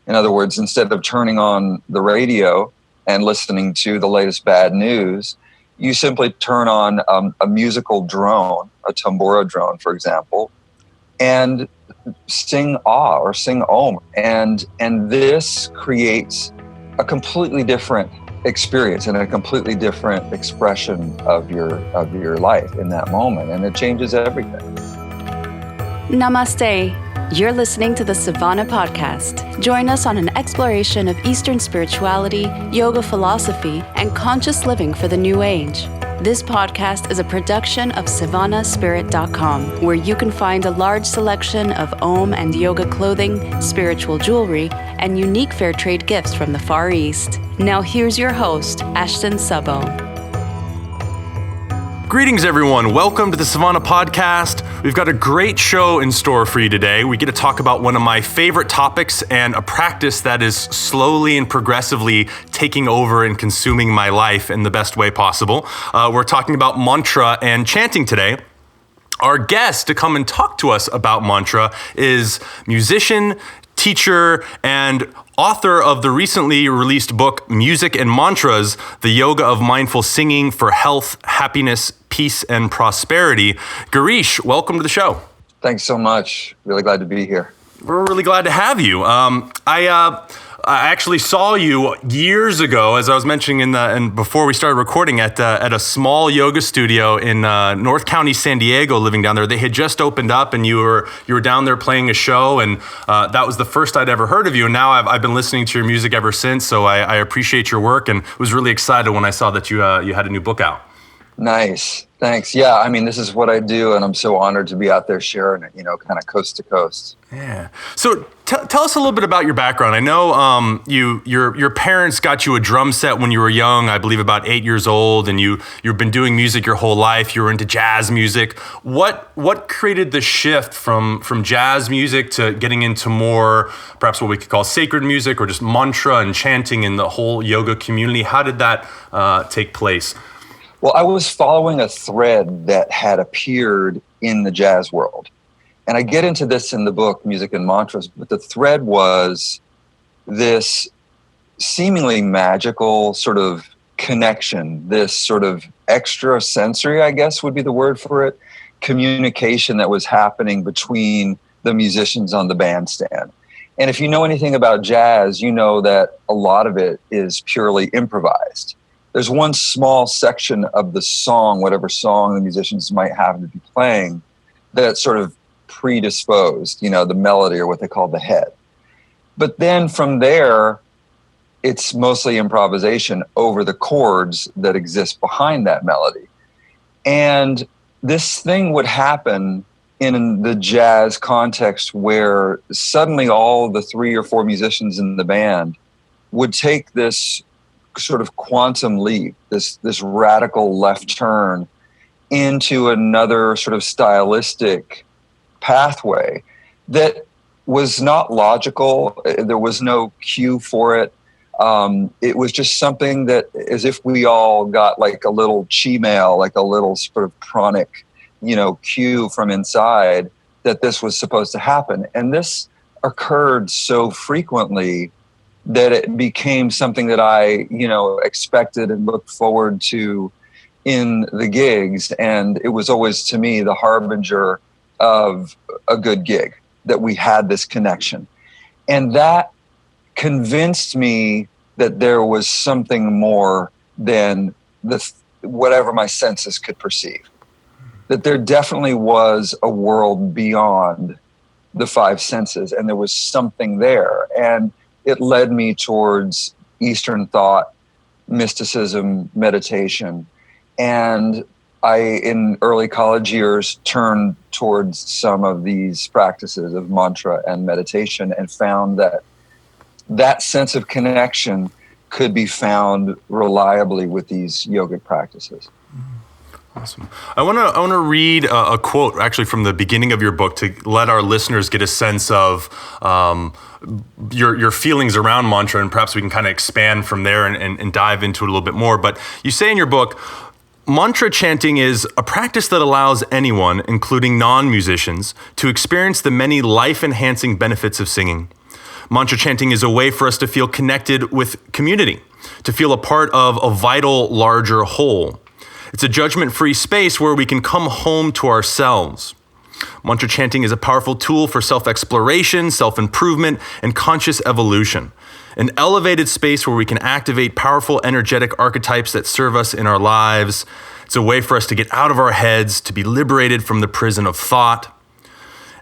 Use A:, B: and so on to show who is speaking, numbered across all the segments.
A: In other words, instead of turning on the radio and listening to the latest bad news, you simply turn on a musical drone, a tambura drone, for example, and sing Ah or sing Om. And this creates a completely different experience and a completely different expression of your life in that moment. And it changes everything.
B: Namaste. You're listening to the Savannah Podcast. Join us on an exploration of Eastern spirituality, yoga philosophy, and conscious living for the new age. This podcast is a production of SavannahSpirit.com, where you can find a large selection of Om and yoga clothing, spiritual jewelry, and unique fair trade gifts from the Far East. Now here's your host, Ashton Sabo.
C: Greetings, everyone. Welcome to the Savannah Podcast. We've got a great show in store for you today. We get to talk about one of my favorite topics and a practice that is slowly and progressively taking over and consuming my life in the best way possible. We're talking about mantra and chanting today. Our guest to come and talk to us about mantra is musician, teacher, and author of the recently released book, Music and Mantras, The Yoga of Mindful Singing for Health, Happiness, Peace, and Prosperity. Girish, welcome to the show.
A: Thanks so much. Really glad to be here.
C: We're really glad to have you. I actually saw you years ago, as I was mentioning and before we started recording, at a small yoga studio in North County, San Diego, living down there. They had just opened up, and you were down there playing a show, and that was the first I'd ever heard of you. And now I've been listening to your music ever since. So I appreciate your work, and was really excited when I saw that you had a new book out.
A: Nice. Thanks. Yeah, I mean, this is what I do, and I'm so honored to be out there sharing it, kind of coast to coast.
C: Yeah. So tell us a little bit about your background. I know your parents got you a drum set when you were young, I believe about 8 years old, and you've been doing music your whole life. You were into jazz music. What created the shift from jazz music to getting into more, perhaps what we could call sacred music, or just mantra and chanting in the whole yoga community? How did that take place?
A: Well, I was following a thread that had appeared in the jazz world. And I get into this in the book, Music and Mantras, but the thread was this seemingly magical sort of connection, this sort of extrasensory, I guess would be the word for it, communication that was happening between the musicians on the bandstand. And if you know anything about jazz, you know that a lot of it is purely improvised. There's one small section of the song, whatever song the musicians might happen to be playing, that's sort of predisposed, the melody or what they call the head. But then from there, it's mostly improvisation over the chords that exist behind that melody. And this thing would happen in the jazz context where suddenly all the 3 or 4 musicians in the band would take this sort of quantum leap, this radical left turn into another sort of stylistic pathway that was not logical. There was no cue for it. It was just something that, as if we all got like a little chi mail, like a little sort of pranic, cue from inside that this was supposed to happen. And this occurred so frequently that it became something that I, expected and looked forward to in the gigs. And it was always, to me, the harbinger of a good gig, that we had this connection. And that convinced me that there was something more than whatever my senses could perceive. That there definitely was a world beyond the 5 senses, and there was something there. And it led me towards Eastern thought, mysticism, meditation. And I, in early college years, turned towards some of these practices of mantra and meditation and found that sense of connection could be found reliably with these yogic practices.
C: Awesome. I want to read a quote actually from the beginning of your book to let our listeners get a sense of your feelings around mantra, and perhaps we can kind of expand from there and dive into it a little bit more. But you say in your book, mantra chanting is a practice that allows anyone, including non-musicians, to experience the many life-enhancing benefits of singing. Mantra chanting is a way for us to feel connected with community, to feel a part of a vital, larger whole. It's a judgment-free space where we can come home to ourselves. Mantra chanting is a powerful tool for self-exploration, self-improvement, and conscious evolution. An elevated space where we can activate powerful, energetic archetypes that serve us in our lives. It's a way for us to get out of our heads, to be liberated from the prison of thought.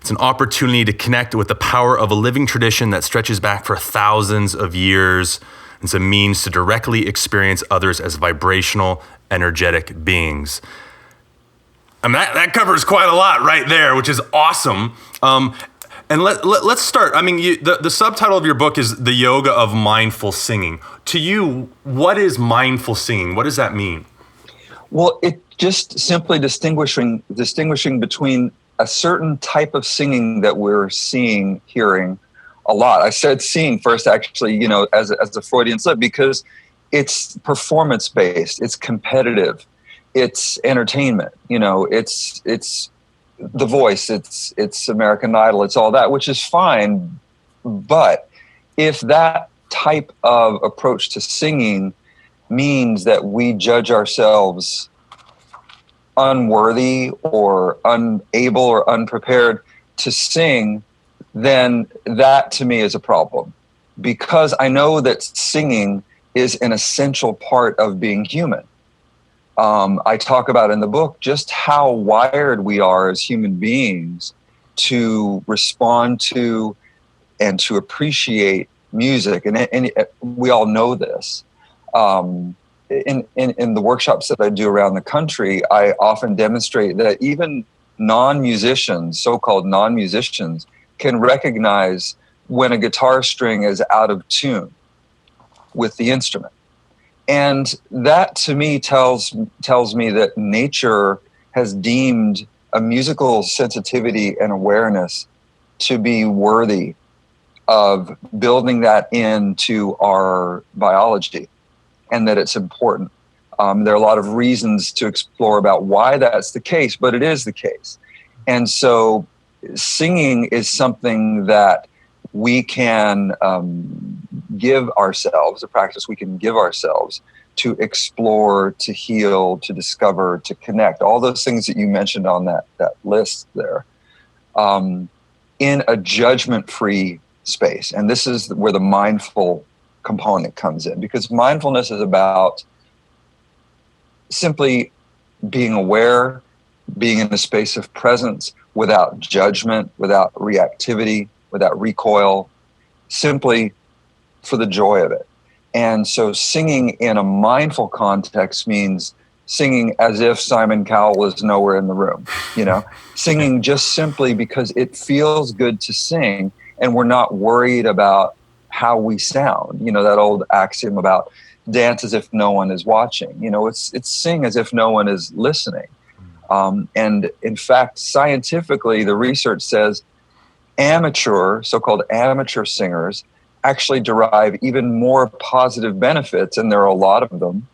C: It's an opportunity to connect with the power of a living tradition that stretches back for thousands of years. It's a means to directly experience others as vibrational, energetic beings. And that covers quite a lot right there, which is awesome. And let's start. I mean, the subtitle of your book is The Yoga of Mindful Singing. To you, what is mindful singing? What does that mean?
A: Well, it just simply distinguishing between a certain type of singing that we're hearing a lot. I said seeing first, actually, as a Freudian slip, because it's performance-based, it's competitive, it's entertainment, it's The Voice, it's American Idol, it's all that, which is fine. But if that type of approach to singing means that we judge ourselves unworthy or unable or unprepared to sing, then that to me is a problem, because I know that singing is an essential part of being human. I talk about in the book just how wired we are as human beings to respond to and to appreciate music. And we all know this. In the workshops that I do around the country, I often demonstrate that even non-musicians, so-called non-musicians, can recognize when a guitar string is out of tune with the instrument. And that to me tells me that nature has deemed a musical sensitivity and awareness to be worthy of building that into our biology, and that it's important. There are a lot of reasons to explore about why that's the case, but it is the case. And so singing is something that we can give ourselves, a practice we can give ourselves to explore, to heal, to discover, to connect, all those things that you mentioned on that list there, in a judgment-free space. And this is where the mindful component comes in, because mindfulness is about simply being aware, being in a space of presence without judgment, without reactivity, without recoil, simply for the joy of it. And so singing in a mindful context means singing as if Simon Cowell is nowhere in the room, singing just simply because it feels good to sing, and we're not worried about how we sound. That old axiom about dance as if no one is watching. It's sing as if no one is listening. And in fact, scientifically, the research says so-called amateur singers actually derive even more positive benefits, and there are a lot of them,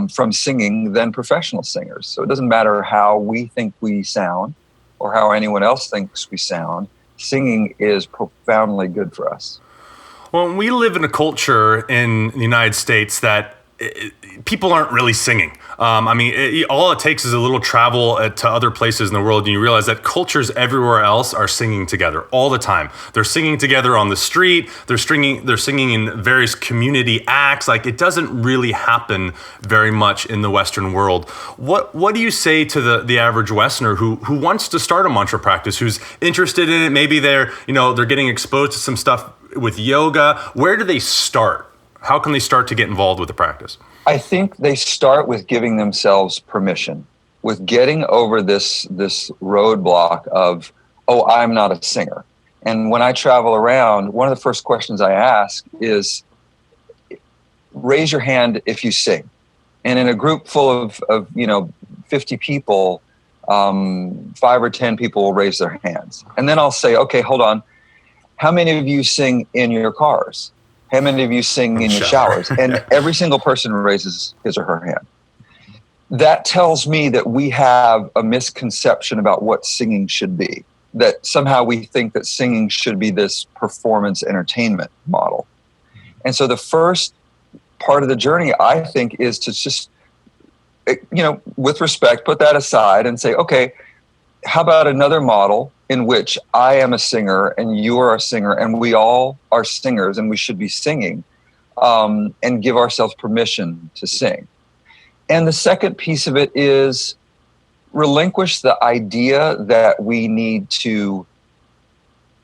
A: from singing than professional singers. So it doesn't matter how we think we sound or how anyone else thinks we sound, singing is profoundly good for us.
C: Well, we live in a culture in the United States that people aren't really singing. All it takes is a little travel to other places in the world, and you realize that cultures everywhere else are singing together all the time. They're singing together on the street. They're singing in various community acts. Like, it doesn't really happen very much in the Western world. What do you say to the average Westerner who wants to start a mantra practice, who's interested in it? Maybe they're getting exposed to some stuff with yoga. Where do they start? How can they start to get involved with the practice?
A: I think they start with giving themselves permission, with getting over this roadblock of, I'm not a singer. And when I travel around, one of the first questions I ask is, raise your hand if you sing. And in a group full of 50 people, 5 or 10 people will raise their hands. And then I'll say, okay, hold on. How many of you sing in your cars? How many of you sing in your showers? And every single person raises his or her hand. That tells me that we have a misconception about what singing should be. that somehow we think that singing should be this performance entertainment model. And so the first part of the journey, I think, is to just, with respect, put that aside and say, okay, how about another model in which I am a singer and you are a singer and we all are singers and we should be singing, and give ourselves permission to sing. And the second piece of it is relinquish the idea that we need to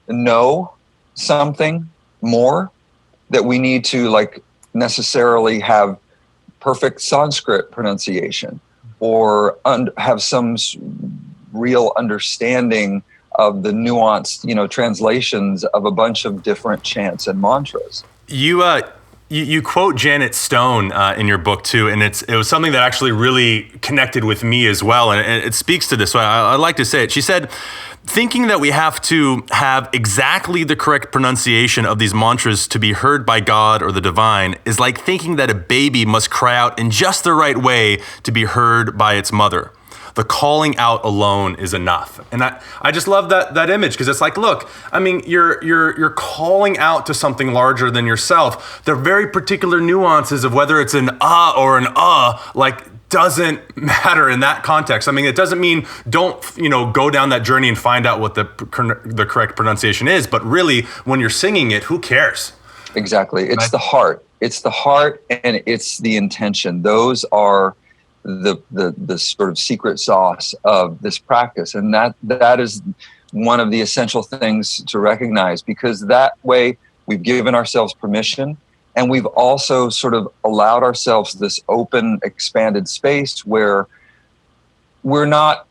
A: know something more, that we need to necessarily have perfect Sanskrit pronunciation or have some real understanding of the nuanced, translations of a bunch of different chants and mantras.
C: You quote Janet Stone in your book too, and it was something that actually really connected with me as well, and it speaks to this. So I'd like to say it. She said, thinking that we have to have exactly the correct pronunciation of these mantras to be heard by God or the divine is like thinking that a baby must cry out in just the right way to be heard by its mother. The calling out alone is enough. And I just love that image, because it's like, look, I mean, you're calling out to something larger than yourself. There are very particular nuances of whether it's an or an doesn't matter in that context. I mean, it doesn't mean don't, go down that journey and find out what the correct pronunciation is, but really when you're singing it, who cares?
A: Exactly. It's the heart. It's the heart and it's the intention. Those are the sort of secret sauce of this practice. And that is one of the essential things to recognize, because that way we've given ourselves permission, and we've also sort of allowed ourselves this open, expanded space where we're not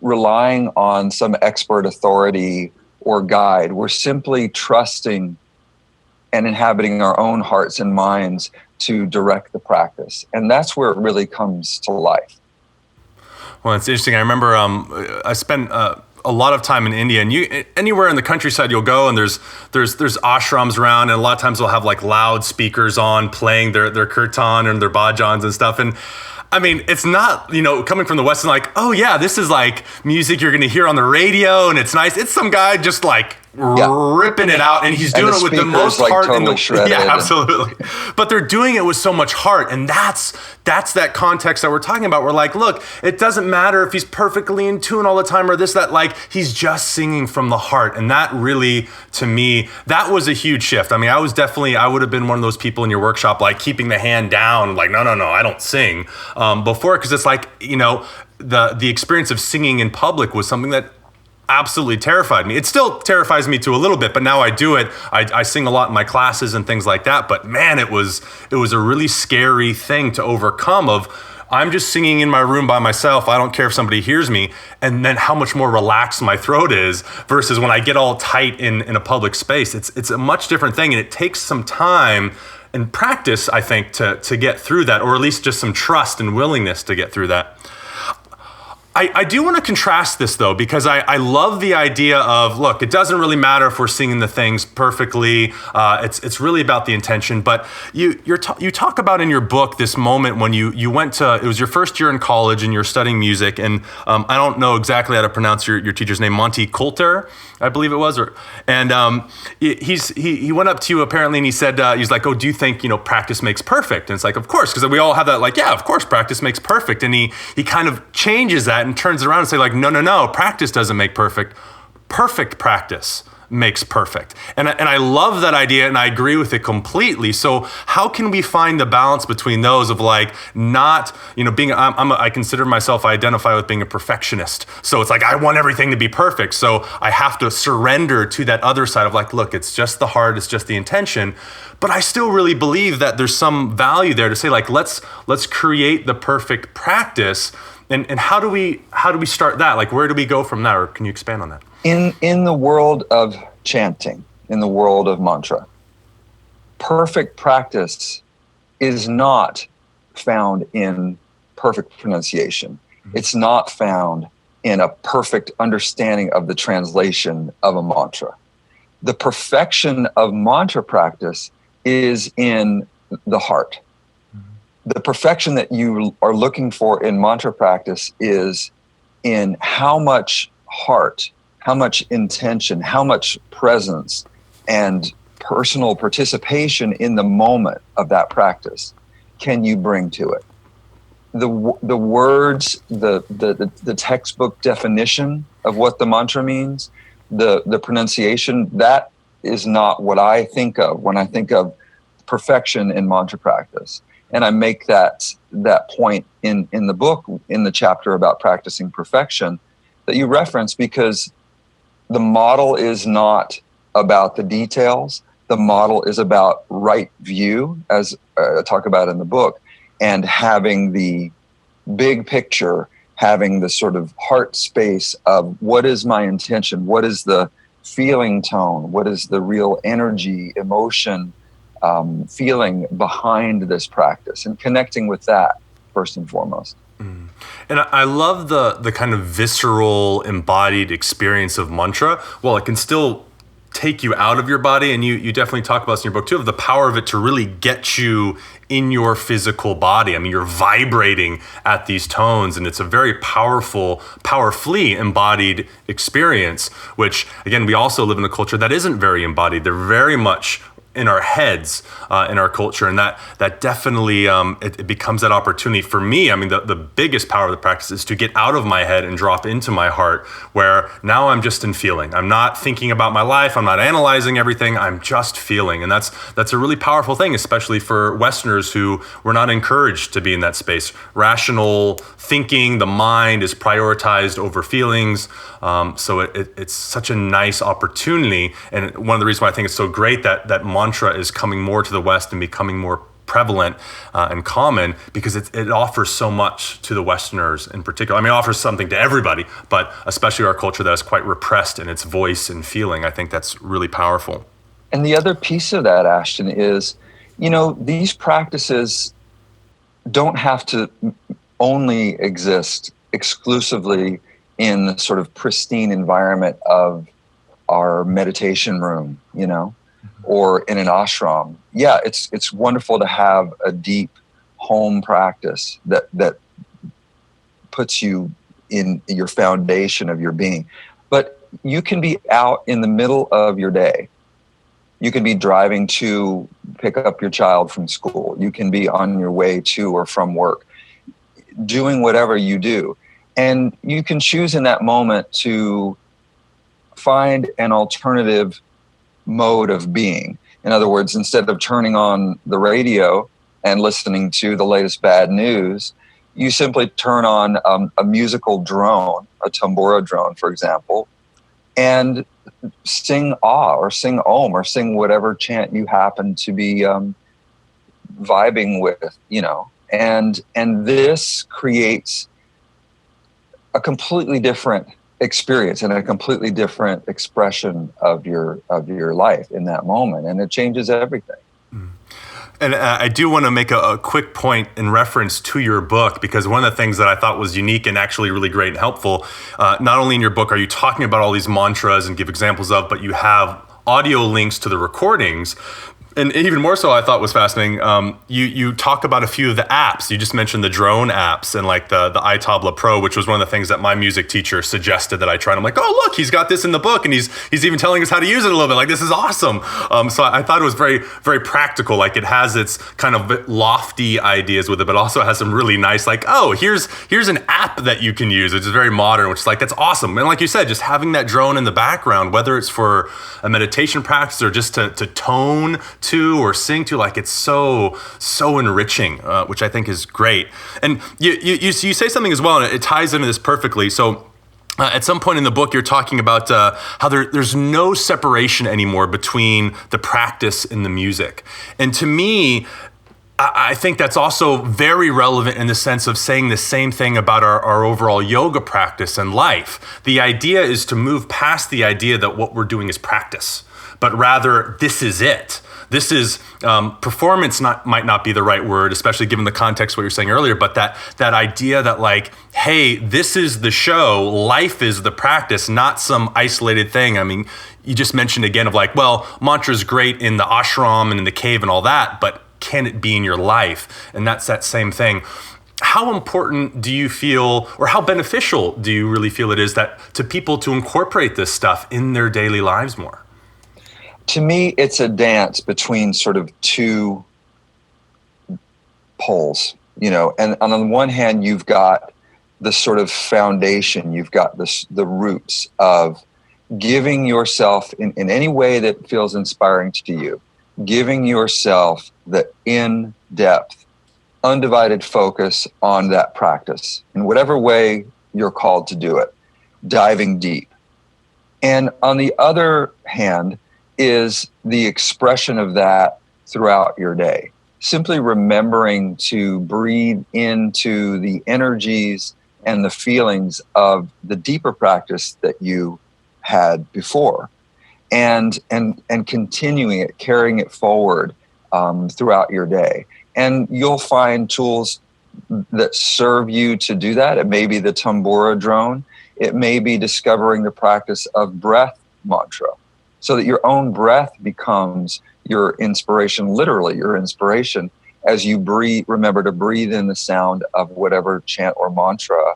A: relying on some expert authority or guide. We're simply trusting and inhabiting our own hearts and minds to direct the practice. And that's where it really comes to life.
C: Well, it's interesting. I remember I spent a lot of time in India, and anywhere in the countryside you'll go, and there's ashrams around, and a lot of times they'll have loud speakers on playing their kirtan and their bhajans and stuff. And I mean, it's not, coming from the West, and oh yeah, this is music you're going to hear on the radio, and it's nice. It's some guy just ripping it out, and he's doing it with the most heart
A: totally
C: in the
A: shredded.
C: Yeah, absolutely. But they're doing it with so much heart, and that's that context that we're talking about. We're look, it doesn't matter if he's perfectly in tune all the time or this, that, he's just singing from the heart. And that really, to me, that was a huge shift. I mean, I would have been one of those people in your workshop, keeping the hand down, no, I don't sing before, because it's the experience of singing in public was something that absolutely terrified me. It still terrifies me to a little bit, but now I do it. I sing a lot in my classes and things like that. But man, it was a really scary thing to overcome. I'm just singing in my room by myself. I don't care if somebody hears me. And then how much more relaxed my throat is versus when I get all tight in a public space. It's a much different thing, and it takes some time and practice, I think, to get through that, or at least just some trust and willingness to get through that. I do want to contrast this, though, because I love the idea of, look, it doesn't really matter if we're singing the things perfectly. It's really about the intention. But you talk about in your book this moment when you went to, it was your first year in college and you're studying music. And I don't know exactly how to pronounce your teacher's name, Monty Coulter, I believe it was. He went up to you apparently and he said, he's like, oh, do you think, practice makes perfect? And it's of course, because we all have that yeah, of course, practice makes perfect. And he kind of changes that and turns around and say no, practice doesn't make perfect. Perfect practice makes perfect. And I love that idea, and I agree with it completely. So how can we find the balance between those of not, being, I consider myself, I identify with being a perfectionist. So it's I want everything to be perfect. So I have to surrender to that other side of look, it's just the heart, it's just the intention. But I still really believe that there's some value there to say let's create the perfect practice. And how do we start that? Where do we go from there? Or can you expand on that?
A: In the world of chanting, in the world of mantra, perfect practice is not found in perfect pronunciation. Mm-hmm. It's not found in a perfect understanding of the translation of a mantra. The perfection of mantra practice is in the heart. The perfection that you are looking for in mantra practice is in how much heart, how much intention, how much presence and personal participation in the moment of that practice can you bring to it? The words, the textbook definition of what the mantra means, the pronunciation, that is not what I think of when I think of perfection in mantra practice. And I make that point in the book, in the chapter about practicing perfection that you reference, because the model is not about the details. The model is about right view, as I talk about in the book, and having the big picture, having the sort of heart space of what is my intention, what is the feeling tone, what is the real energy, emotion, feeling behind this practice, and connecting with that first and foremost.
C: And I love the kind of visceral, embodied experience of mantra. Well, it can still take you out of your body, and you definitely talk about this in your book too, of the power of it to really get you in your physical body. I mean, you're vibrating at these tones, and it's a very powerfully embodied experience, which, again, we also live in a culture that isn't very embodied. They're very much in our heads, in our culture, and that definitely it becomes that opportunity for me. I mean, the biggest power of the practice is to get out of my head and drop into my heart, where now I'm just in feeling. I'm not thinking about my life. I'm not analyzing everything. I'm just feeling, and that's a really powerful thing, especially for Westerners who were not encouraged to be in that space. Rational thinking, the mind is prioritized over feelings. So it's such a nice opportunity, and one of the reasons why I think it's so great that mantra is coming more to the West and becoming more prevalent and common, because it offers so much to the Westerners in particular. I mean, it offers something to everybody, but especially our culture that is quite repressed in its voice and feeling. I think that's really powerful.
A: And the other piece of that, Ashton, is, these practices don't have to only exist exclusively in the sort of pristine environment of our meditation room, or in an ashram. Yeah, it's wonderful to have a deep home practice that puts you in your foundation of your being. But you can be out in the middle of your day. You can be driving to pick up your child from school. You can be on your way to or from work, doing whatever you do. And you can choose in that moment to find an alternative mode of being. In other words, instead of turning on the radio and listening to the latest bad news, you simply turn on a musical drone, a tambura drone, for example, and sing Ah or sing Om or sing whatever chant you happen to be vibing with, and this creates a completely different experience and a completely different expression of your life in that moment, and it changes everything.
C: And I do want to make a quick point in reference to your book, because one of the things that I thought was unique and actually really great and helpful, not only in your book are you talking about all these mantras and give examples of, but you have audio links to the recordings. And even more so, I thought was fascinating. You talk about a few of the apps. You just mentioned the drone apps and like the iTabla Pro, which was one of the things that my music teacher suggested that I try. And I'm like, oh, look, he's got this in the book, and he's even telling us how to use it a little bit. Like, this is awesome. So I thought it was very, very practical. Like, it has its kind of lofty ideas with it, but also has some really nice, like, oh, here's an app that you can use, which is very modern, which is like, that's awesome. And like you said, just having that drone in the background, whether it's for a meditation practice or just to tone to or sing to, like, it's so enriching, which I think is great. And you say something as well, and it ties into this perfectly. So at some point in the book, you're talking about how there's no separation anymore between the practice and the music. And to me, I think that's also very relevant in the sense of saying the same thing about our overall yoga practice and life. The idea is to move past the idea that what we're doing is practice, but rather this is it. This is performance might not be the right word, especially given the context of what you're saying earlier, but that idea that, like, hey, this is the show, life is the practice, not some isolated thing. I mean, you just mentioned again of like, well, mantra's great in the ashram and in the cave and all that, but can it be in your life? And that's that same thing. how important do you feel, or how beneficial do you really feel it is that to people to incorporate this stuff in their daily lives more?
A: To me, it's a dance between sort of two poles, and on the one hand, you've got the sort of foundation, you've got the roots of giving yourself in any way that feels inspiring to you, giving yourself the in-depth, undivided focus on that practice in whatever way you're called to do it, diving deep. And on the other hand is the expression of that throughout your day. Simply remembering to breathe into the energies and the feelings of the deeper practice that you had before, and continuing it, carrying it forward throughout your day. And you'll find tools that serve you to do that. It may be the tambura drone. It may be discovering the practice of breath mantra, so that your own breath becomes your inspiration, literally your inspiration, as you breathe. Remember to breathe in the sound of whatever chant or mantra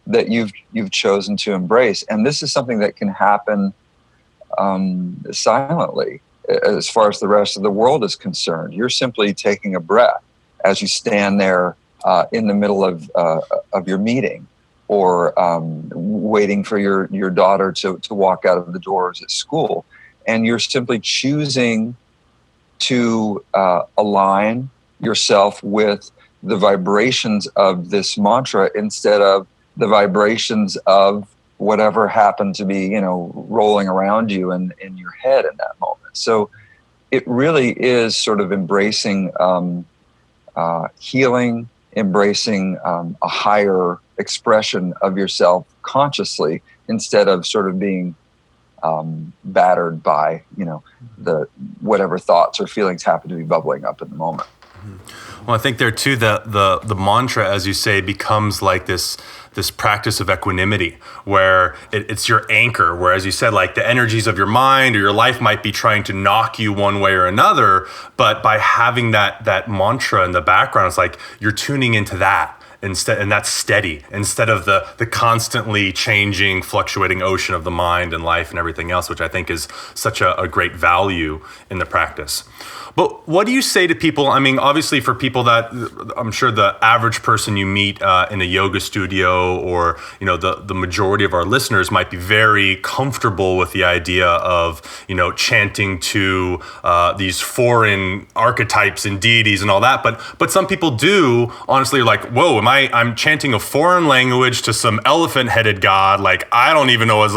A: that you've chosen to embrace. And this is something that can happen silently. As far as the rest of the world is concerned, you're simply taking a breath as you stand there in the middle of your meeting, or waiting for your daughter to walk out of the doors at school. And you're simply choosing to align yourself with the vibrations of this mantra instead of the vibrations of whatever happened to be, rolling around you and in your head in that moment. So it really is sort of embracing healing, embracing a higher expression of yourself consciously, instead of sort of being battered by, the whatever thoughts or feelings happen to be bubbling up in the moment.
C: Well, I think there too, the mantra, as you say, becomes like this practice of equanimity, where it's your anchor, where, as you said, like the energies of your mind or your life might be trying to knock you one way or another, but by having that mantra in the background, it's like you're tuning into that instead, and that's steady, instead of the constantly changing, fluctuating ocean of the mind and life and everything else, which I think is such a great value in the practice. But what do you say to people? I mean, obviously for people that, I'm sure the average person you meet in a yoga studio, or, the majority of our listeners might be very comfortable with the idea of, chanting to these foreign archetypes and deities and all that. But some people do, honestly, are like, whoa, I'm chanting a foreign language to some elephant-headed god. Like, I don't even know, is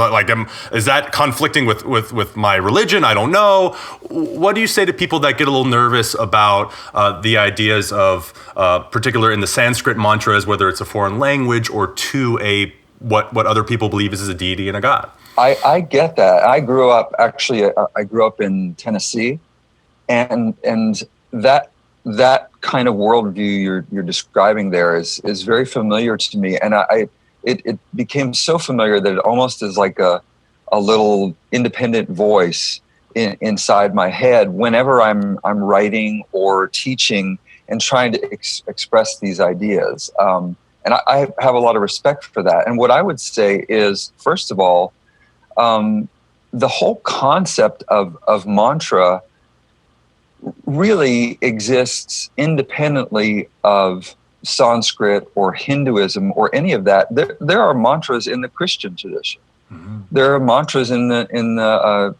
C: that conflicting with my religion? I don't know. What do you say to people that get a little nervous about the ideas of, particular in the Sanskrit mantras, whether it's a foreign language or to what other people believe is a deity and a god?
A: I get that. I grew up in Tennessee, and that kind of worldview you're describing there is very familiar to me, and it became so familiar that it almost is like a little independent voice inside my head whenever I'm writing or teaching and trying to express these ideas. And I have a lot of respect for that. And what I would say is, first of all, the whole concept of mantra really exists independently of Sanskrit or Hinduism or any of that. There are mantras in the Christian tradition. Mm-hmm. There are mantras in the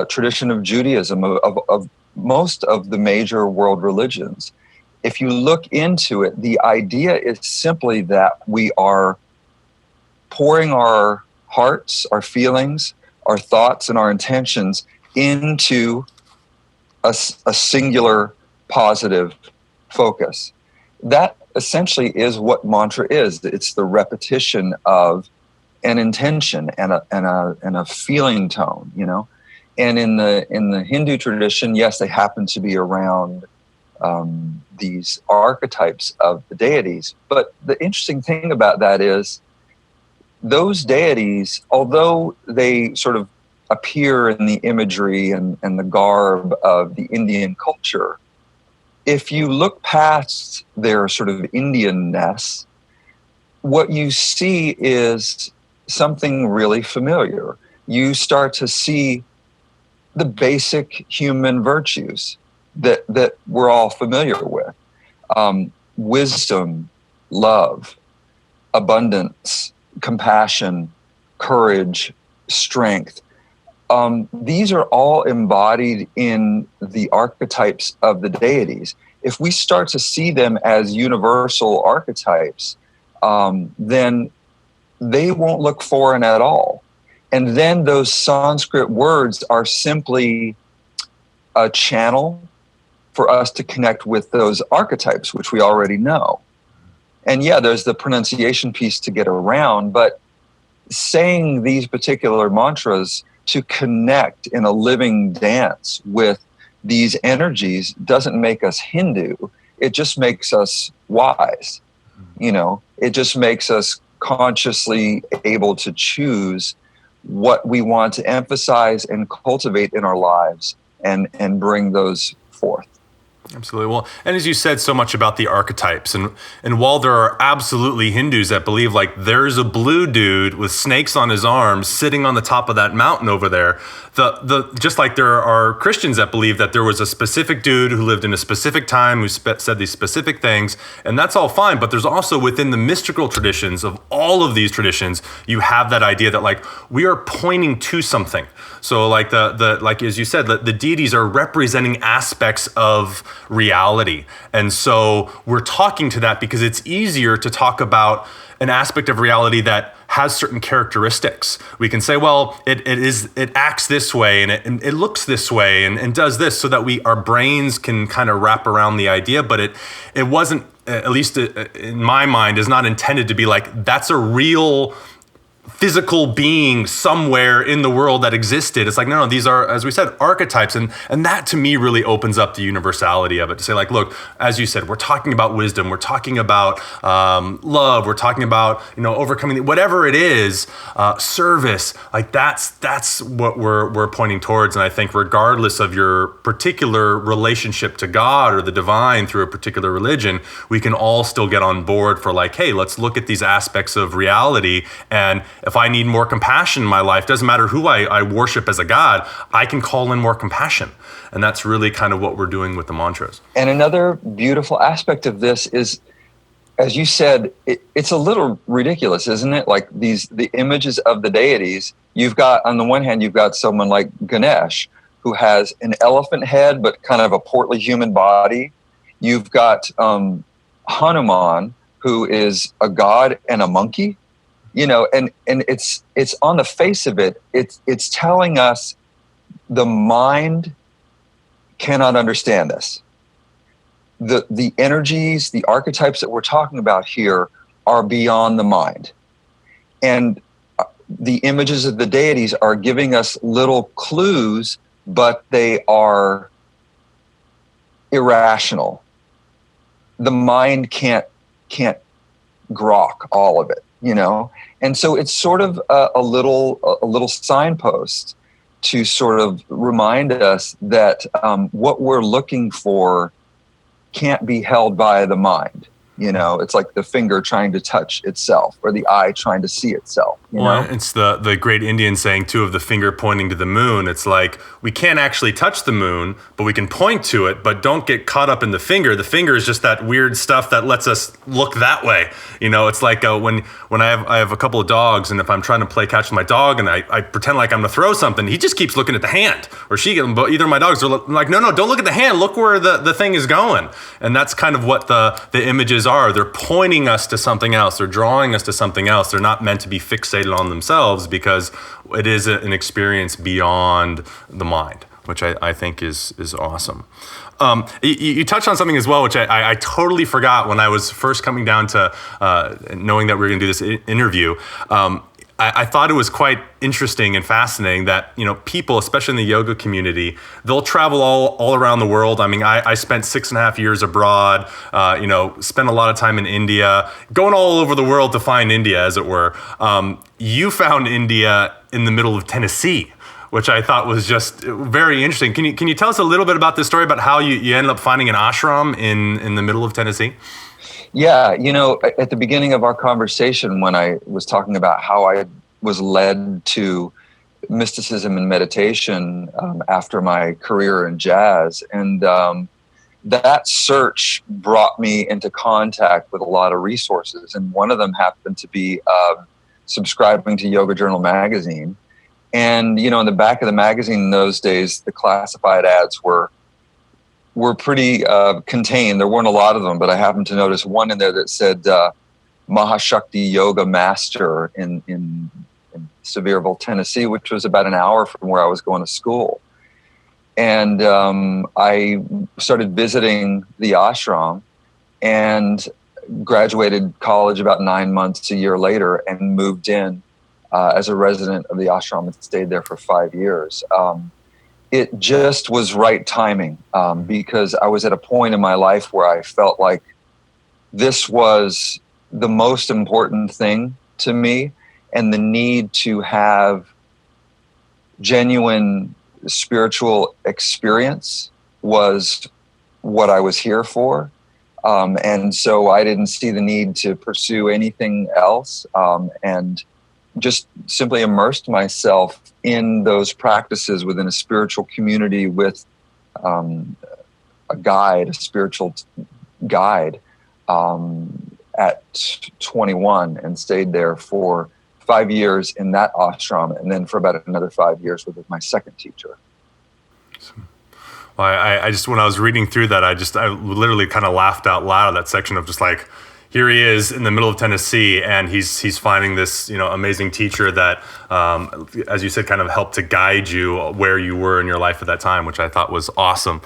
A: tradition of Judaism, of most of the major world religions. If you look into it, the idea is simply that we are pouring our hearts, our feelings, our thoughts, and our intentions into a singular positive focus. That essentially is what mantra is. It's the repetition of an intention and a feeling tone, And in the Hindu tradition, yes, they happen to be around these archetypes of the deities. But the interesting thing about that is those deities, although they sort of appear in the imagery and the garb of the Indian culture, if you look past their sort of Indianness, what you see is something really familiar. You start to see the basic human virtues that we're all familiar with. Wisdom, love, abundance, compassion, courage, strength. These are all embodied in the archetypes of the deities. If we start to see them as universal archetypes, then they won't look foreign at all. And then those Sanskrit words are simply a channel for us to connect with those archetypes, which we already know. And yeah, there's the pronunciation piece to get around, but saying these particular mantras to connect in a living dance with these energies doesn't make us Hindu. It just makes us wise. It just makes us consciously able to choose what we want to emphasize and cultivate in our lives and bring those forth.
C: Absolutely. Well, and as you said so much about the archetypes, and while there are absolutely Hindus that believe like there's a blue dude with snakes on his arms sitting on the top of that mountain over there, just like there are Christians that believe that there was a specific dude who lived in a specific time who said these specific things, and that's all fine. But there's also within the mystical traditions of all of these traditions, you have that idea that like we are pointing to something. So like like as you said, the deities are representing aspects of reality. And so we're talking to that because it's easier to talk about an aspect of reality that has certain characteristics. We can say, well, it acts this way and it looks this way and does this, so that our brains can kind of wrap around the idea, but it wasn't, at least in my mind, is not intended to be like, that's a real physical being somewhere in the world that existed. It's like, no, these are, as we said, archetypes. And that to me really opens up the universality of it, to say like, look, as you said, we're talking about wisdom, we're talking about love, we're talking about, overcoming whatever it is, service, like that's what we're pointing towards. And I think regardless of your particular relationship to God or the divine through a particular religion, we can all still get on board for like, hey, let's look at these aspects of reality. And if I need more compassion in my life, doesn't matter who I worship as a god, I can call in more compassion. And that's really kind of what we're doing with the mantras.
A: And another beautiful aspect of this is, as you said, it's a little ridiculous, isn't it? Like the images of the deities, you've got, on the one hand, you've got someone like Ganesh, who has an elephant head, but kind of a portly human body. You've got Hanuman, who is a god and a monkey. And it's on the face of it, it's telling us the mind cannot understand this. The energies, the archetypes that we're talking about here are beyond the mind. And the images of the deities are giving us little clues, but they are irrational. The mind can't grok all of it. And so it's sort of a little signpost to sort of remind us that what we're looking for can't be held by the mind. It's like the finger trying to touch itself or the eye trying to see itself.
C: Well, it's the great Indian saying too of the finger pointing to the moon. It's like we can't actually touch the moon, but we can point to it, but don't get caught up in the finger. The finger is just that weird stuff that lets us look that way. It's like when I have a couple of dogs, and if I'm trying to play catch with my dog and I pretend like I'm gonna throw something, he just keeps looking at the hand, or either of my dogs are like, no, don't look at the hand, look where the thing is going. And that's kind of what the images are. They're pointing us to something else. They're drawing us to something else. They're not meant to be fixated on themselves, because it is an experience beyond the mind, which I think is awesome. You touched on something as well, which I totally forgot when I was first coming down to knowing that we were going to do this interview. I thought it was quite interesting and fascinating that, people, especially in the yoga community, they'll travel all around the world. I mean, I spent 6.5 years abroad, spent a lot of time in India, going all over the world to find India, as it were. You found India in the middle of Tennessee, which I thought was just very interesting. Can you tell us a little bit about this story about how you ended up finding an ashram in the middle of Tennessee?
A: Yeah, at the beginning of our conversation, when I was talking about how I was led to mysticism and meditation after my career in jazz, and that search brought me into contact with a lot of resources, and one of them happened to be subscribing to Yoga Journal magazine. And in the back of the magazine in those days, the classified ads were pretty contained. There weren't a lot of them, but I happened to notice one in there that said Mahashakti Yoga Master in Sevierville, Tennessee, which was about an hour from where I was going to school. And I started visiting the ashram and graduated college about 9 months, a year later, and moved in as a resident of the ashram and stayed there for 5 years. It just was right timing because I was at a point in my life where I felt like this was the most important thing to me, and the need to have genuine spiritual experience was what I was here for. And so I didn't see the need to pursue anything else, and just simply immersed myself in those practices within a spiritual community with a spiritual guide at 21, and stayed there for 5 years in that ashram, and then for about another 5 years with my second teacher.
C: Well, I just, when I was reading through that, I literally kind of laughed out loud at that section of just like, here he is in the middle of Tennessee, and he's finding this amazing teacher that, as you said, kind of helped to guide you where you were in your life at that time, which I thought was awesome.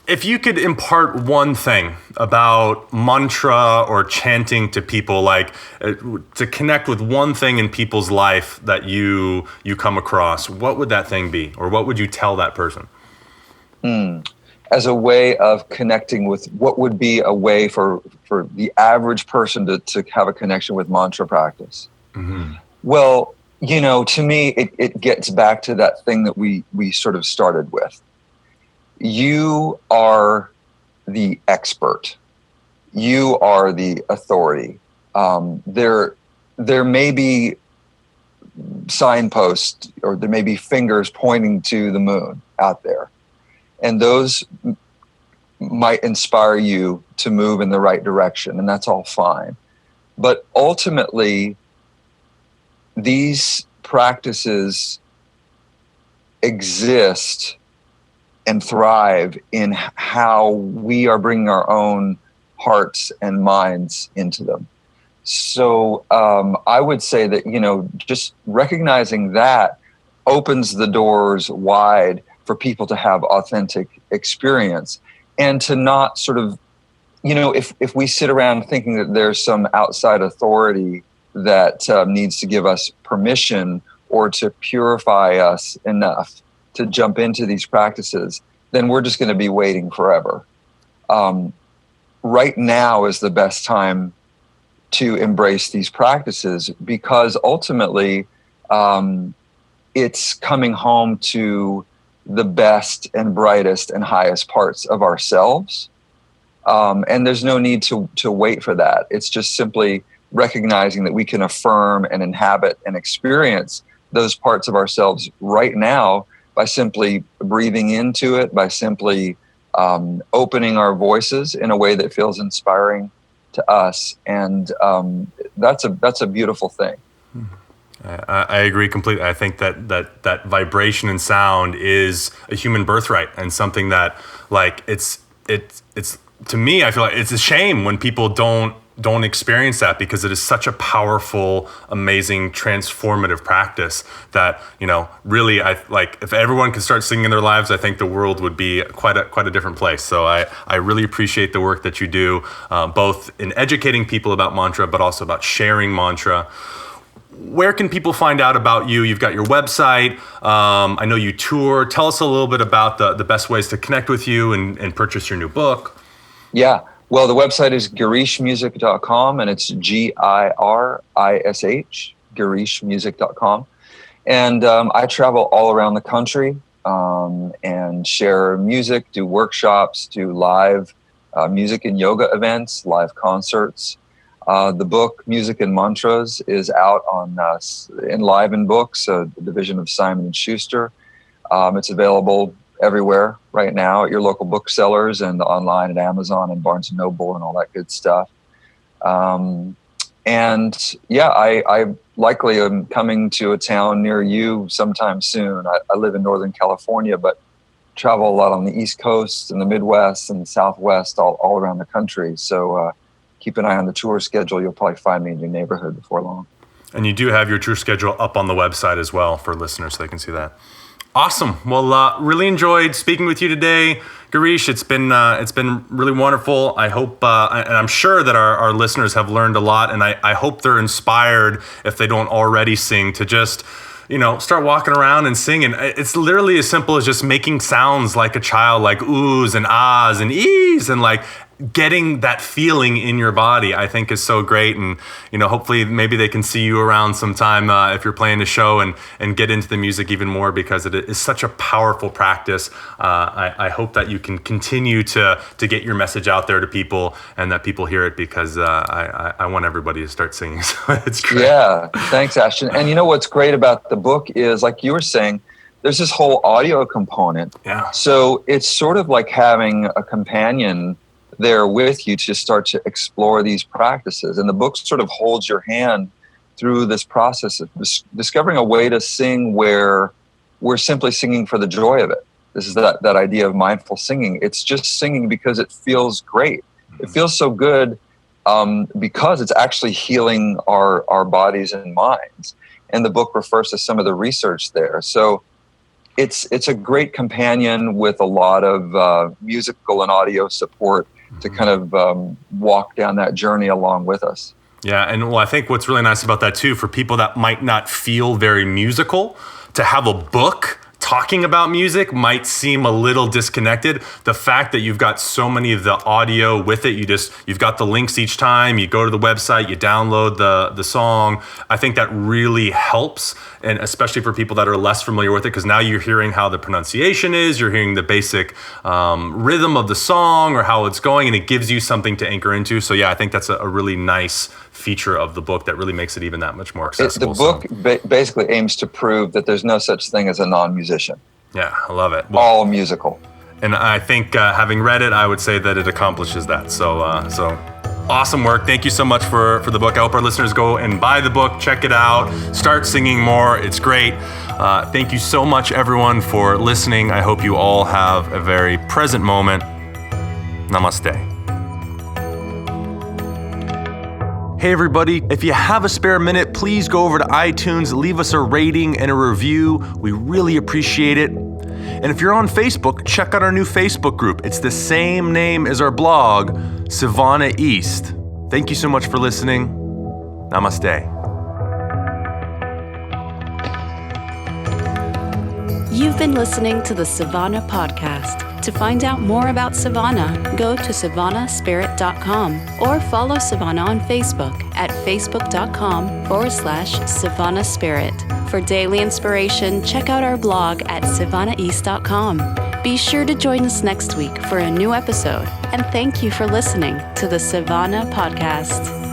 C: If you could impart one thing about mantra or chanting to people, like to connect with one thing in people's life that you come across, what would that thing be, or what would you tell that person?
A: As a way of connecting with, what would be a way for the average person to have a connection with mantra practice? Mm-hmm. Well, to me, it gets back to that thing that we sort of started with. You are the expert. You are the authority. There may be signposts, or there may be fingers pointing to the moon out there, and those might inspire you to move in the right direction, and that's all fine. But ultimately, these practices exist and thrive in how we are bringing our own hearts and minds into them. So I would say that, just recognizing that opens the doors wide for people to have authentic experience, and to not sort of, if we sit around thinking that there's some outside authority that needs to give us permission or to purify us enough to jump into these practices, then we're just going to be waiting forever. Right now is the best time to embrace these practices, because ultimately it's coming home to the best and brightest and highest parts of ourselves. And there's no need to wait for that. It's just simply recognizing that we can affirm and inhabit and experience those parts of ourselves right now by simply breathing into it, by simply opening our voices in a way that feels inspiring to us. And that's a beautiful thing.
C: I agree completely. I think that vibration and sound is a human birthright, and something that, like, it's to me, I feel like it's a shame when people don't experience that, because it is such a powerful, amazing, transformative practice that, really, if everyone could start singing in their lives, I think the world would be quite a different place. So I really appreciate the work that you do, both in educating people about mantra, but also about sharing mantra. Where can people find out about you? You've got your website. I know you tour. Tell us a little bit about the best ways to connect with you and purchase your new book.
A: Yeah. Well, the website is girishmusic.com, and it's GIRISH, girishmusic.com. And I travel all around the country and share music, do workshops, do live music and yoga events, live concerts. The book Music and Mantras is out on Enliven Books, a division of Simon & Schuster. It's available everywhere right now at your local booksellers and online at Amazon and Barnes & Noble and all that good stuff. And yeah, I likely am coming to a town near you sometime soon. I live in Northern California, but travel a lot on the East Coast and the Midwest and the Southwest, all around the country. So keep an eye on the tour schedule. You'll probably find me in your neighborhood before long.
C: And you do have your tour schedule up on the website as well for listeners, so they can see that. Awesome. Well, really enjoyed speaking with you today, Girish. It's been really wonderful. I hope, and I'm sure that our listeners have learned a lot, and I hope they're inspired, if they don't already sing, to just, start walking around and singing. It's literally as simple as just making sounds like a child, like oohs and ahs and ees, and like getting that feeling in your body, I think is so great. And, hopefully maybe they can see you around sometime if you're playing a show and get into the music even more, because it is such a powerful practice. I hope that you can continue to get your message out there to people and that people hear it, because I want everybody to start singing. So it's great.
A: Yeah. Thanks, Ashton. And what's great about the book is, like you were saying, there's this whole audio component.
C: Yeah.
A: So it's sort of like having a companion there with you to start to explore these practices. And the book sort of holds your hand through this process of discovering a way to sing where we're simply singing for the joy of it. This is that idea of mindful singing. It's just singing because it feels great. It feels so good because it's actually healing our bodies and minds. And the book refers to some of the research there. So it's a great companion with a lot of musical and audio support to kind of walk down that journey along with us.
C: Yeah, and I think what's really nice about that too, for people that might not feel very musical, to have a book talking about music might seem a little disconnected. The fact that you've got so many of the audio with it, you've got the links each time, you go to the website, you download the song. I think that really helps, and especially for people that are less familiar with it, because now you're hearing how the pronunciation is, you're hearing the basic rhythm of the song or how it's going, and it gives you something to anchor into. So yeah, I think that's a really nice feature of the book that really makes it even that much more accessible.
A: The book basically aims to prove that there's no such thing as a non-musician.
C: Yeah, I love it.
A: Well, all musical.
C: And I think having read it, I would say that it accomplishes that. So awesome work. Thank you so much for the book. I hope our listeners go and buy the book, check it out, start singing more. It's great. Thank you so much, everyone, for listening. I hope you all have a very present moment. Namaste. Hey everybody, if you have a spare minute, please go over to iTunes, leave us a rating and a review. We really appreciate it. And if you're on Facebook, check out our new Facebook group. It's the same name as our blog, Savannah East. Thank you so much for listening. Namaste.
B: You've been listening to the Savannah Podcast. To find out more about Savannah, go to savannahspirit.com or follow Savannah on Facebook at facebook.com/Savannah Spirit. For daily inspiration, check out our blog at savannaheast.com. Be sure to join us next week for a new episode. And thank you for listening to the Savannah Podcast.